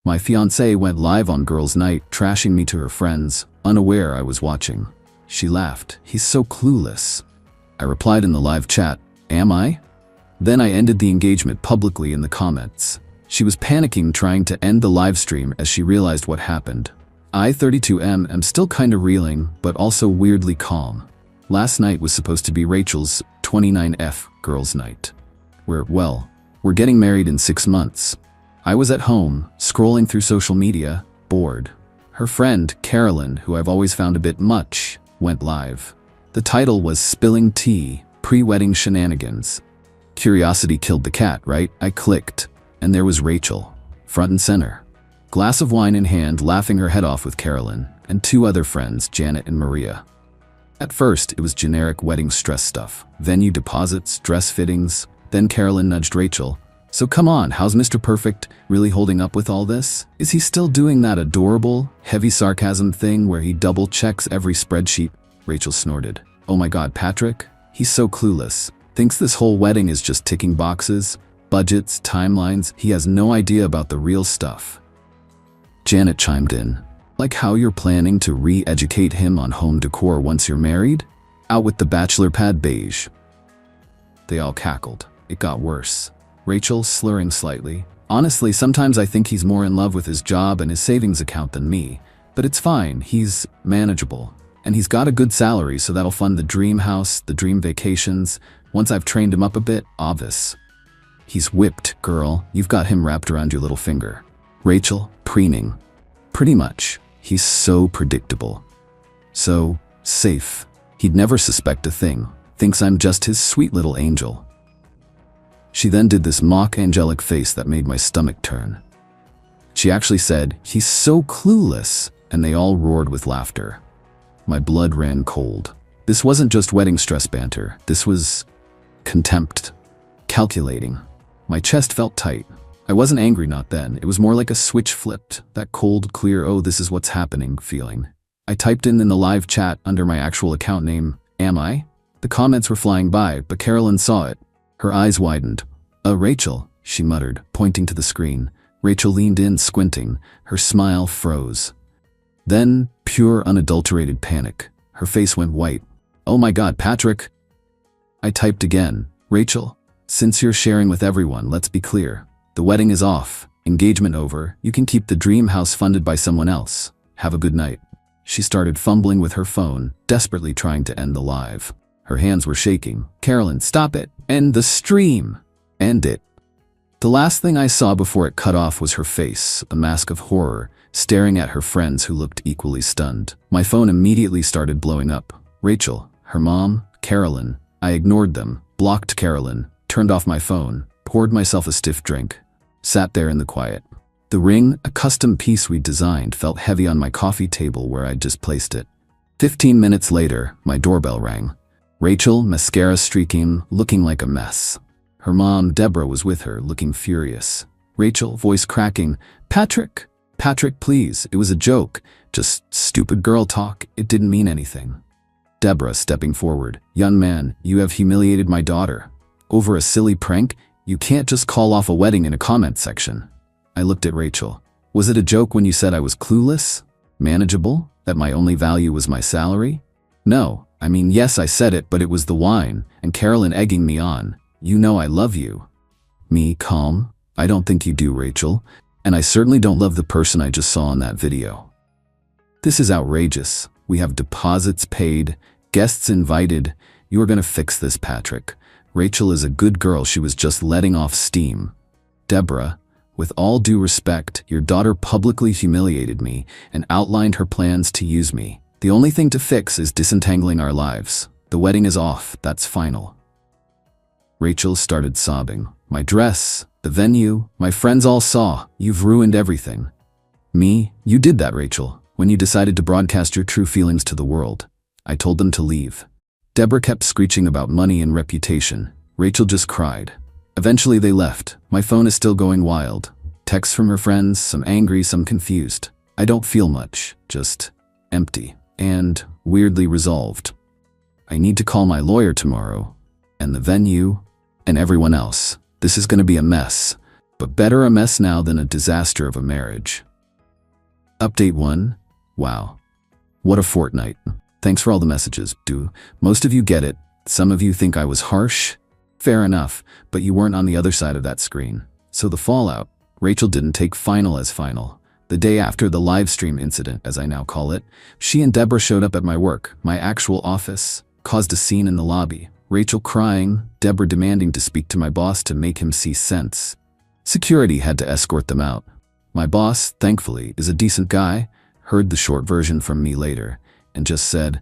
My fiancée went live on girls' night, trashing me to her friends, unaware I was watching. She laughed. He's so clueless. I replied in the live chat, am I? Then I ended the engagement publicly in the comments. She was panicking, trying to end the live stream as she realized what happened. I, 32M, am still kinda reeling, but also weirdly calm. Last night was supposed to be Rachel's 29F girls' night. We're getting married in 6 months. I was at home, scrolling through social media, bored. Her friend, Carolyn, who I've always found a bit much, went live. The title was Spilling Tea, Pre-Wedding Shenanigans. Curiosity killed the cat, right? I clicked, and there was Rachel, front and center. Glass of wine in hand, laughing her head off with Carolyn, and 2 other friends, Janet and Maria. At first, it was generic wedding stress stuff. Venue deposits, dress fittings. Then Carolyn nudged Rachel. So come on, how's Mr. Perfect really holding up with all this? Is he still doing that adorable, heavy sarcasm thing where he double checks every spreadsheet? Rachel snorted. Oh my God, Patrick? He's so clueless. Thinks this whole wedding is just ticking boxes, budgets, timelines. He has no idea about the real stuff. Janet chimed in. Like how you're planning to re-educate him on home decor once you're married? Out with the bachelor pad beige. They all cackled. It got worse. Rachel, slurring slightly. Honestly, sometimes I think he's more in love with his job and his savings account than me. But it's fine, he's manageable. And he's got a good salary, so that'll fund the dream house, the dream vacations. Once I've trained him up a bit, obvious. He's whipped, girl. You've got him wrapped around your little finger. Rachel, preening. Pretty much. He's so predictable. So safe. He'd never suspect a thing. Thinks I'm just his sweet little angel. She then did this mock angelic face that made my stomach turn. She actually said, he's so clueless, and they all roared with laughter. My blood ran cold. This wasn't just wedding stress banter. This was contempt. Calculating. My chest felt tight. I wasn't angry, not then. It was more like a switch flipped. That cold, clear, oh, this is what's happening feeling. I typed in the live chat under my actual account name, am I? The comments were flying by, but Carolyn saw it. Her eyes widened. Rachel, she muttered, pointing to the screen. Rachel leaned in, squinting. Her smile froze. Then, pure, unadulterated panic. Her face went white. Oh my God, Patrick! I typed again. Rachel, since you're sharing with everyone, let's be clear. The wedding is off. Engagement over. You can keep the dream house funded by someone else. Have a good night. She started fumbling with her phone, desperately trying to end the live. Her hands were shaking. Carolyn, stop it. End the stream. End it. The last thing I saw before it cut off was her face, a mask of horror, staring at her friends who looked equally stunned. My phone immediately started blowing up. Rachel, her mom, Carolyn. I ignored them, blocked Carolyn, turned off my phone, poured myself a stiff drink, sat there in the quiet. The ring, a custom piece we designed, felt heavy on my coffee table where I'd just placed it. 15 minutes later, my doorbell rang. Rachel, mascara streaking, looking like a mess. Her mom, Deborah, was with her, looking furious. Rachel, voice cracking, Patrick, please, it was a joke. Just stupid girl talk, it didn't mean anything. Deborah, stepping forward, young man, you have humiliated my daughter. Over a silly prank, you can't just call off a wedding in a comment section. I looked at Rachel. Was it a joke when you said I was clueless? Manageable? That my only value was my salary? No, I mean, yes, I said it, but it was the wine, and Carolyn egging me on. You know I love you. Me, calm? I don't think you do, Rachel. And I certainly don't love the person I just saw in that video. This is outrageous. We have deposits paid, guests invited. You are gonna fix this, Patrick. Rachel is a good girl, she was just letting off steam. Deborah, with all due respect, your daughter publicly humiliated me and outlined her plans to use me. The only thing to fix is disentangling our lives. The wedding is off, that's final. Rachel started sobbing. My dress, the venue, my friends all saw. You've ruined everything. Me? You did that, Rachel, when you decided to broadcast your true feelings to the world. I told them to leave. Deborah kept screeching about money and reputation. Rachel just cried. Eventually they left. My phone is still going wild. Texts from her friends, some angry, some confused. I don't feel much, just empty and weirdly resolved. I need to call my lawyer tomorrow, and the venue, and everyone else. This is going to be a mess. But better a mess now than a disaster of a marriage. Update 1. Wow. What a fortnight. Thanks for all the messages. Do most of you get it? Some of you think I was harsh? Fair enough, but you weren't on the other side of that screen. So the fallout. Rachel didn't take final as final. The day after the live stream incident, as I now call it, she and Deborah showed up at my work, my actual office, caused a scene in the lobby. Rachel crying, Deborah demanding to speak to my boss to make him see sense. Security had to escort them out. My boss, thankfully, is a decent guy, heard the short version from me later, and just said,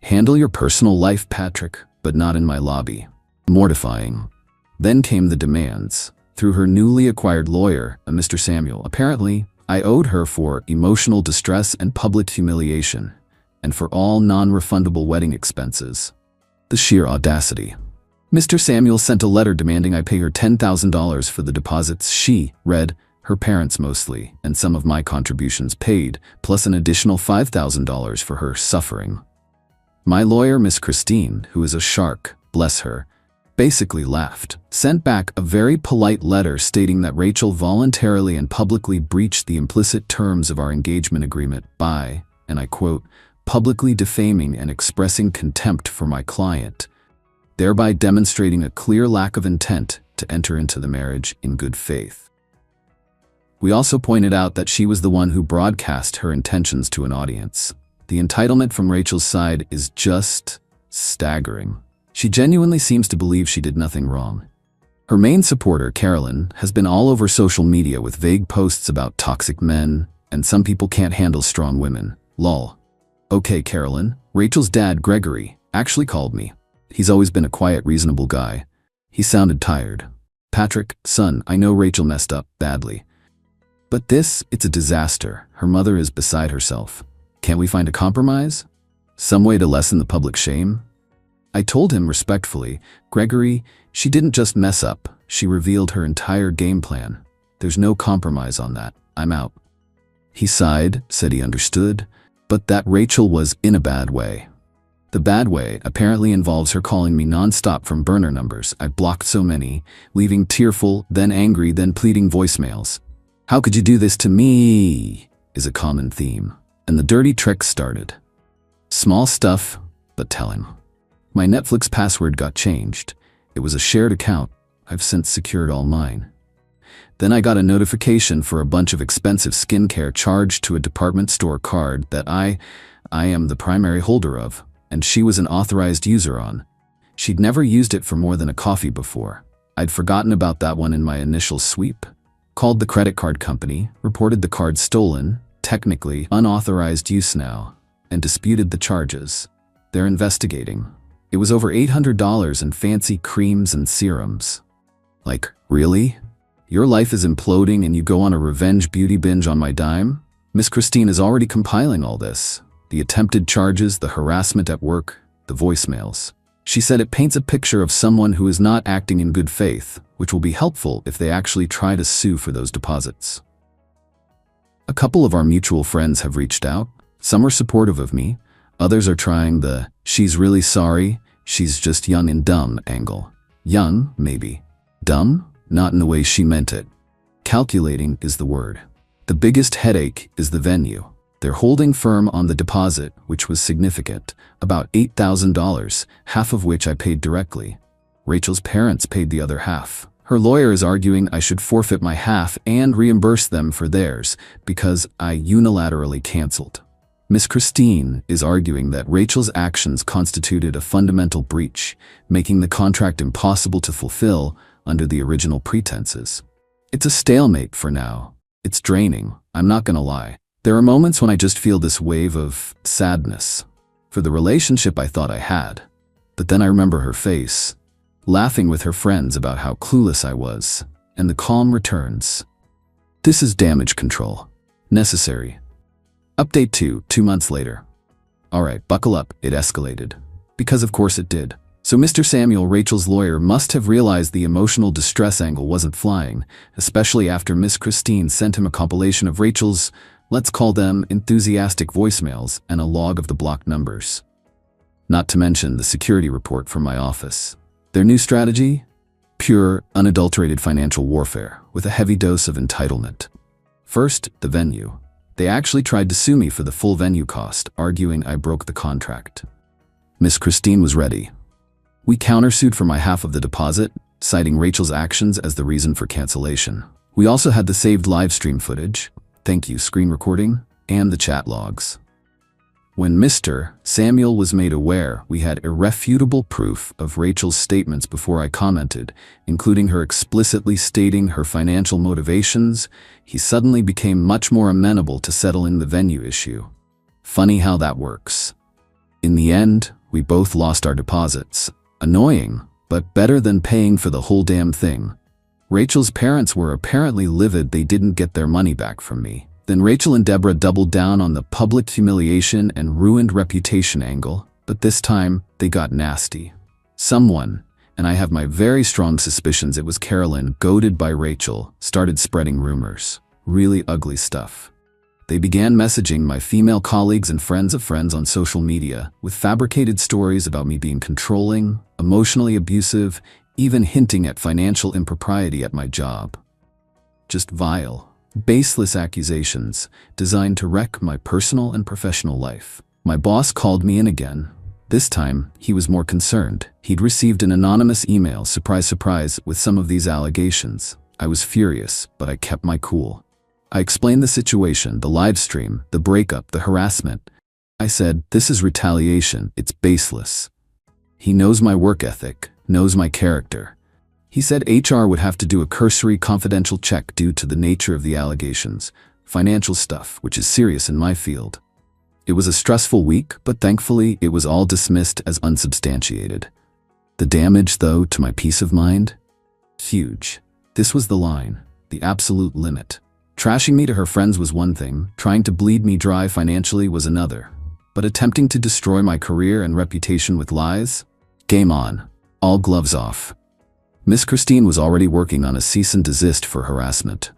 "Handle your personal life, Patrick, but not in my lobby." Mortifying. Then came the demands. Through her newly acquired lawyer, a Mr. Samuel, apparently, I owed her for emotional distress and public humiliation, and for all non-refundable wedding expenses. The sheer audacity. Mr. Samuel sent a letter demanding I pay her $10,000 for the deposits she, read, her parents mostly, and some of my contributions paid, plus an additional $5,000 for her suffering. My lawyer, Miss Christine, who is a shark, bless her, basically laughed, sent back a very polite letter stating that Rachel voluntarily and publicly breached the implicit terms of our engagement agreement by, and I quote, publicly defaming and expressing contempt for my client, thereby demonstrating a clear lack of intent to enter into the marriage in good faith. We also pointed out that she was the one who broadcast her intentions to an audience. The entitlement from Rachel's side is just staggering. She genuinely seems to believe she did nothing wrong. Her main supporter, Carolyn, has been all over social media with vague posts about toxic men, and some people can't handle strong women. Lol. Okay, Carolyn, Rachel's dad, Gregory, actually called me. He's always been a quiet, reasonable guy. He sounded tired. Patrick, son, I know Rachel messed up badly. But it's a disaster. Her mother is beside herself. Can't we find a compromise? Some way to lessen the public shame? I told him respectfully, Gregory, she didn't just mess up, she revealed her entire game plan. There's no compromise on that. I'm out. He sighed, said he understood, but that Rachel was in a bad way. The bad way apparently involves her calling me nonstop from burner numbers. I blocked so many, leaving tearful, then angry, then pleading voicemails. How could you do this to me? Is a common theme. And the dirty tricks started. Small stuff, but telling. My Netflix password got changed. It was a shared account. I've since secured all mine. Then I got a notification for a bunch of expensive skincare charged to a department store card that I am the primary holder of, and she was an authorized user on. She'd never used it for more than a coffee before. I'd forgotten about that one in my initial sweep. Called the credit card company, reported the card stolen, technically unauthorized use now, and disputed the charges. They're investigating. It was over $800 in fancy creams and serums. Like, really? Your life is imploding and you go on a revenge beauty binge on my dime? Miss Christine is already compiling all this. The attempted charges, the harassment at work, the voicemails. She said it paints a picture of someone who is not acting in good faith, which will be helpful if they actually try to sue for those deposits. A couple of our mutual friends have reached out. Some are supportive of me. Others are trying the, she's really sorry, she's just young and dumb angle. Young, maybe. Dumb? Not in the way she meant it. Calculating is the word. The biggest headache is the venue. They're holding firm on the deposit, which was significant, about $8,000, half of which I paid directly. Rachel's parents paid the other half. Her lawyer is arguing I should forfeit my half and reimburse them for theirs because I unilaterally canceled. Miss Christine is arguing that Rachel's actions constituted a fundamental breach, making the contract impossible to fulfill under the original pretenses. It's a stalemate for now. It's draining, I'm not gonna lie. There are moments when I just feel this wave of sadness for the relationship I thought I had. But then I remember her face, laughing with her friends about how clueless I was, and the calm returns. This is damage control. Necessary. Update 2 months later. Alright, buckle up, it escalated. Because of course it did. So Mr. Samuel, Rachel's lawyer, must have realized the emotional distress angle wasn't flying, especially after Miss Christine sent him a compilation of Rachel's, let's call them enthusiastic voicemails and a log of the blocked numbers. Not to mention the security report from my office. Their new strategy? Pure, unadulterated financial warfare, with a heavy dose of entitlement. First, the venue. They actually tried to sue me for the full venue cost, arguing I broke the contract. Miss Christine was ready. We countersued for my half of the deposit, citing Rachel's actions as the reason for cancellation. We also had the saved live stream footage, thank you screen recording, and the chat logs. When Mr. Samuel was made aware, we had irrefutable proof of Rachel's statements before I commented, including her explicitly stating her financial motivations. He suddenly became much more amenable to settling the venue issue. Funny how that works. In the end, we both lost our deposits. Annoying, but better than paying for the whole damn thing. Rachel's parents were apparently livid they didn't get their money back from me. Then Rachel and Deborah doubled down on the public humiliation and ruined reputation angle, but this time they got nasty. Someone, and I have my very strong suspicions it was Carolyn, goaded by Rachel, started spreading rumors. Really ugly stuff. They began messaging my female colleagues and friends of friends on social media with fabricated stories about me being controlling, emotionally abusive, even hinting at financial impropriety at my job. Just vile, baseless accusations designed to wreck my personal and professional life. My boss called me in again. This time, he was more concerned. He'd received an anonymous email, surprise surprise, with some of these allegations. I was furious, but I kept my cool. I explained the situation, the live stream, the breakup, the harassment. I said, this is retaliation, it's baseless. He knows my work ethic, knows my character. He said HR would have to do a cursory confidential check due to the nature of the allegations, financial stuff, which is serious in my field. It was a stressful week, but thankfully it was all dismissed as unsubstantiated. The damage, though, to my peace of mind? Huge. This was the line, the absolute limit. Trashing me to her friends was one thing, trying to bleed me dry financially was another. But attempting to destroy my career and reputation with lies? Game on. All gloves off. Miss Christine was already working on a cease and desist for harassment.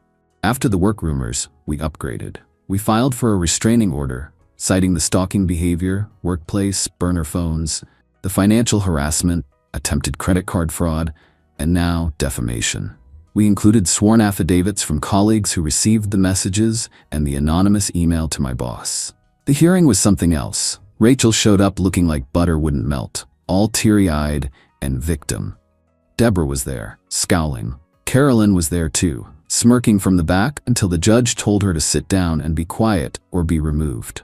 After the work rumors, we upgraded. We filed for a restraining order, citing the stalking behavior, workplace, burner phones, the financial harassment, attempted credit card fraud, and now defamation. We included sworn affidavits from colleagues who received the messages and the anonymous email to my boss. The hearing was something else. Rachel showed up looking like butter wouldn't melt, all teary-eyed and victim. Deborah was there, scowling. Carolyn was there too, smirking from the back until the judge told her to sit down and be quiet or be removed.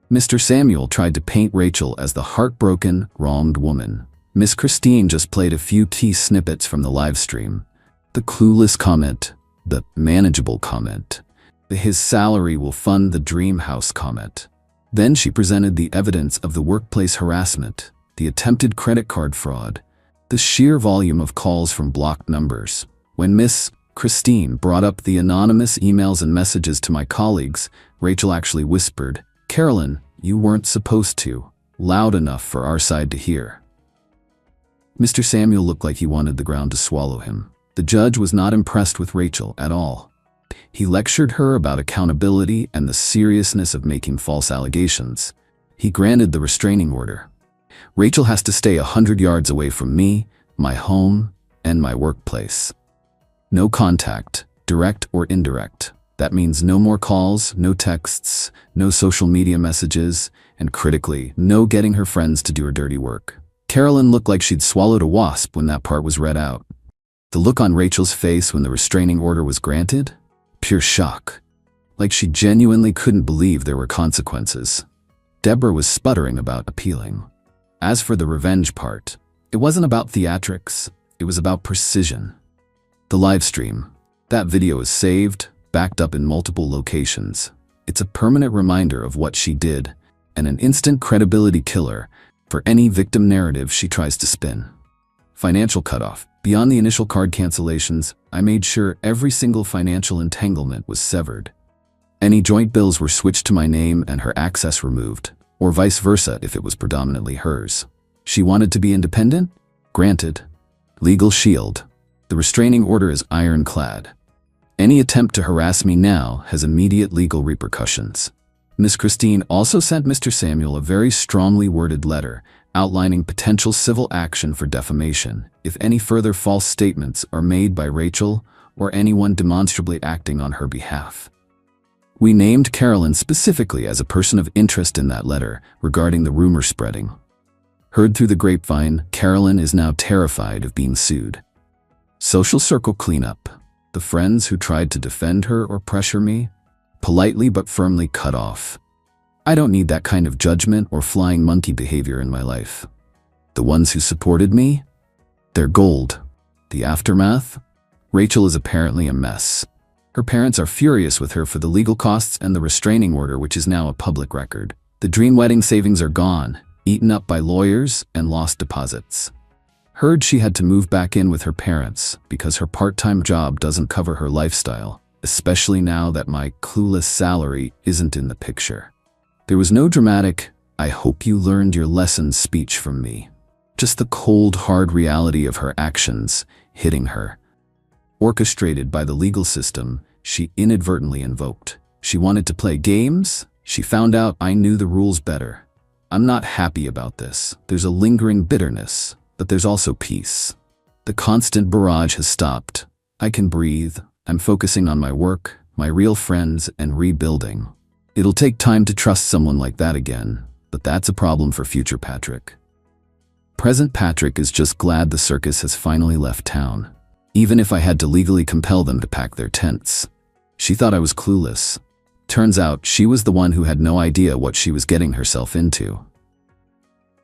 Mr. Samuel tried to paint Rachel as the heartbroken, wronged woman. Miss Christine just played a few key snippets from the live stream. The clueless comment, the manageable comment, the his salary will fund the dream house comment. Then she presented the evidence of the workplace harassment, the attempted credit card fraud, the sheer volume of calls from blocked numbers. When Miss Christine brought up the anonymous emails and messages to my colleagues, Rachel actually whispered, "Carolyn, you weren't supposed to," loud enough for our side to hear. Mr. Samuel looked like he wanted the ground to swallow him. The judge was not impressed with Rachel at all. He lectured her about accountability and the seriousness of making false allegations. He granted the restraining order. Rachel has to stay 100 yards away from me, my home, and my workplace. No contact, direct or indirect. That means no more calls, no texts, no social media messages, and critically, no getting her friends to do her dirty work. Carolyn looked like she'd swallowed a wasp when that part was read out. The look on Rachel's face when the restraining order was granted? Pure shock. Like she genuinely couldn't believe there were consequences. Deborah was sputtering about appealing. As for the revenge part, it wasn't about theatrics, it was about precision. The live stream. That video is saved, backed up in multiple locations. It's a permanent reminder of what she did, and an instant credibility killer for any victim narrative she tries to spin. Financial cutoff. Beyond the initial card cancellations, I made sure every single financial entanglement was severed. Any joint bills were switched to my name and her access removed, or vice versa if it was predominantly hers. She wanted to be independent? Granted. Legal shield. The restraining order is ironclad. Any attempt to harass me now has immediate legal repercussions. Miss Christine also sent Mr. Samuel a very strongly worded letter outlining potential civil action for defamation if any further false statements are made by Rachel or anyone demonstrably acting on her behalf. We named Carolyn specifically as a person of interest in that letter regarding the rumor spreading. Heard through the grapevine, Carolyn is now terrified of being sued. Social circle cleanup. The friends who tried to defend her or pressure me, politely but firmly cut off. I don't need that kind of judgment or flying monkey behavior in my life. The ones who supported me? They're gold. The aftermath? Rachel is apparently a mess. Her parents are furious with her for the legal costs and the restraining order, which is now a public record. The dream wedding savings are gone, eaten up by lawyers and lost deposits. Heard she had to move back in with her parents because her part-time job doesn't cover her lifestyle, especially now that my clueless salary isn't in the picture. There was no dramatic, "I hope you learned your lesson" speech from me. Just the cold, hard reality of her actions hitting her. Orchestrated by the legal system she inadvertently invoked. She wanted to play games. She found out I knew the rules better. I'm not happy about this. There's a lingering bitterness, but there's also peace. The constant barrage has stopped. I can breathe. I'm focusing on my work, my real friends, and rebuilding. It'll take time to trust someone like that again, but that's a problem for future Patrick. Present Patrick is just glad the circus has finally left town, even if I had to legally compel them to pack their tents. She thought I was clueless. Turns out she was the one who had no idea what she was getting herself into.